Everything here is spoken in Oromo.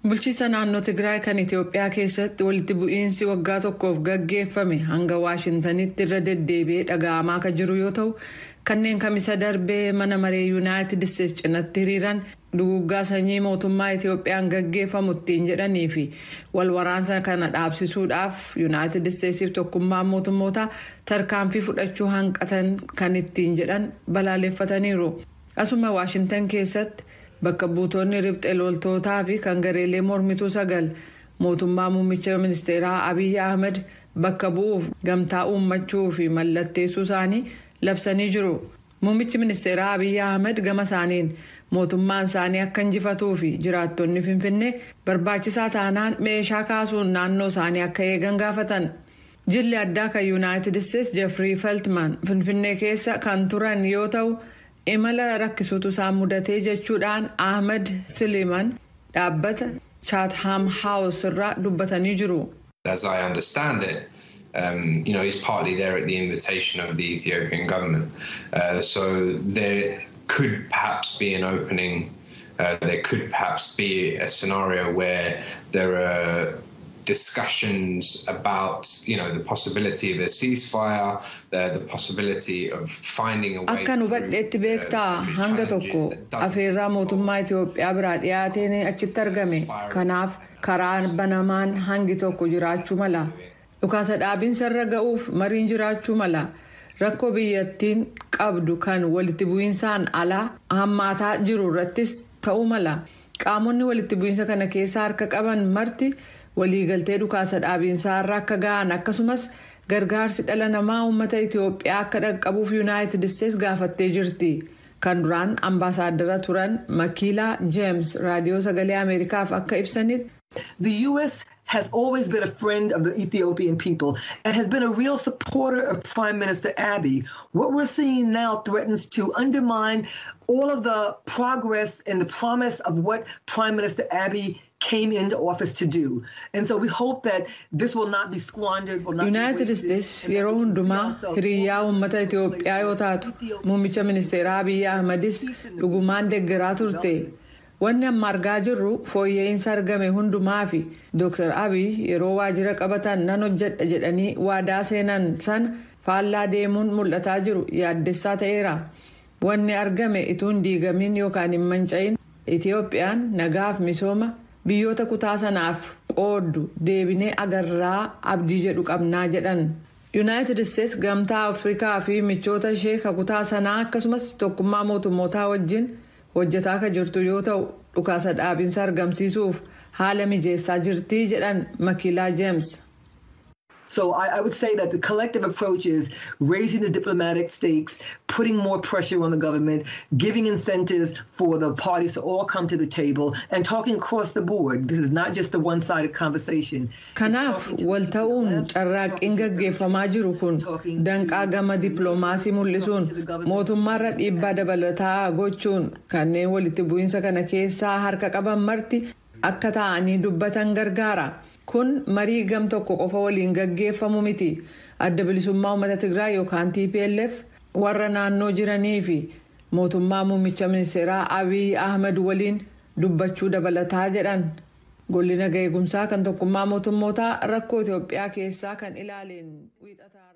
Bulchiinsa naannoo Tigraay kan Itoophiyaa keessatti walitti bu'iinsi waggaa tokkoof gaggeeffame hanga Waashintanitti irra deddeebi'ee dhaga'amaa kan jiru yoo ta'u, kanneen kamisa darbee mana maree Yuunaayitid Isteetsi cinatti hiriiran duguggaa sanyii mootummaa Itoophiyaan gaggeeffamu ittiin jedhanii fi wal waraansa kana dhaabsisuudhaaf Yuunaayitid Isteetsiif tokkummaa mootummoota tarkaanfii fudhachuu hanqatan kan ittiin jedhan balaaleffataniiru. Asuma Waashintan keessatti bakka buutonni riphxee loltootaa fi kan gareelee mormituu 9 mootummaa muummicha ministeeraa Abiy Ahmed bakka bu'uuf gamtaa uummachuu fi mallatteessuu isaanii labsanii jiru. Muummichi ministeeraa Abiy Ahmed gama isaaniin mootummaan isaanii akka injifatuu fi jiraattonni Finfinnee barbaachisaa taanaan meeshaa kaasuun naannoo isaanii akka eegan gaafatan. Jilli addaa kan Yuunaayitid Isteetsi Jeffrey Feltman Finfinnee keessa kan turan yoo ta'u, imala rakkisuutu isaan mudatee jechuudhaan Ahmed Siliman dhaabbata Chatham House irraa dubbatanii jiru. As I understand it, he's partly there at the invitation of the Ethiopian government. So there could perhaps be an opening, there could perhaps be a scenario where there are discussions about, the possibility of a ceasefire, the possibility of finding a way. Akka nu badheetti beektaa hanga tokko afeerraa mootummaa Itoophiyaa biraa dhiyaateen achitti argame. Kanaaf karaan banamaan hangi tokko jiraachuu mala. Dhukaasa dhaabinsa irra ga'uuf mariin jiraachuu mala. Rakkoo biyyattiin qabdu kan walitti bu'iinsaan alaa hammaataa jiru irrattis ta'uu mala. Qaamonni walitti bu'iinsa kana keessa harka qaban marti waliigaltee dhukaasa dhaabinsaa irra akka ga'an akkasumas gargaarsi dhala namaa uummata Itoophiyaa akka dhaqqabuuf Yuunaayitid Isteetsi gaafattee jirti. Kan duraan ambaasaaddara turan Makiilaa Jeems raadiyoo sagalee Ameerikaaf akka ibsanitti. The U.S. has always been a friend of the Ethiopian people and has been a real supporter of Prime Minister Abiy. What we're seeing now threatens to undermine all of the progress and the promise of what Prime Minister Abiy came into office to do. And so we hope that this will not be squandered. United States yeroo hundumaa hiriyaa uummata Itoophiyaa yoo taatu muummicha ministeeraa Abiy Ahmedis dhugumaan deeggaraa turte. Wanni amma argaa jirru fooyya'insa argame hundumaa fi Dr. Abiy yeroo waajjira qabatan nan hojjedha jedhanii waadaa seenan san faallaa deemuun mul'ataa jiru yaaddessaa ta'eera. Wanni argame ituun diigamin yookaan hin manca'in Itoophiyaan nagaaf misooma biyyoota kutaa sanaaf qooddu deebinee agarraa abdii jedhu qabnaa jedhan. United States gamtaa Afrikaa fi michoota ishee kutaa sanaa akkasumas tokkummaa mootummootaa wajjin hojjetaa akka jirtu yoo ta'u dhukaasa dhaabinsa argamsiisuuf haala mijeessaa jirti jedhan Makiilaa Jeems. So I would say that the collective approach is raising the diplomatic stakes, putting more pressure on the government, giving incentives for the parties to all come to the table and talking across the board. This is not just a one-sided conversation. Kanaaf wal ta'uun carraaqqiin gaggeeffamaa jiru kun danqaa gama dippiloomaasii mul'isuun mootummaarra dhiibbaa dabalataa gochuun kanneen walitti bu'iinsa kana keessaa harka qaban marti akka ta'anii dubbatan gargaara. Kun marii gam tokko qofa waliin gaggeeffamu miti. Adda bilisummaa uummata Tigraay yookaan TPLF warra naannoo jiranii fi mootummaa muummicha ministeeraa Abiy Ahmed waliin dubbachuu dabalataa jedhan. Golli nagaa eegumsaa kan tokkummaa mootummootaa rakkoo Itoophiyaa keessaa kan ilaaleen wiixataa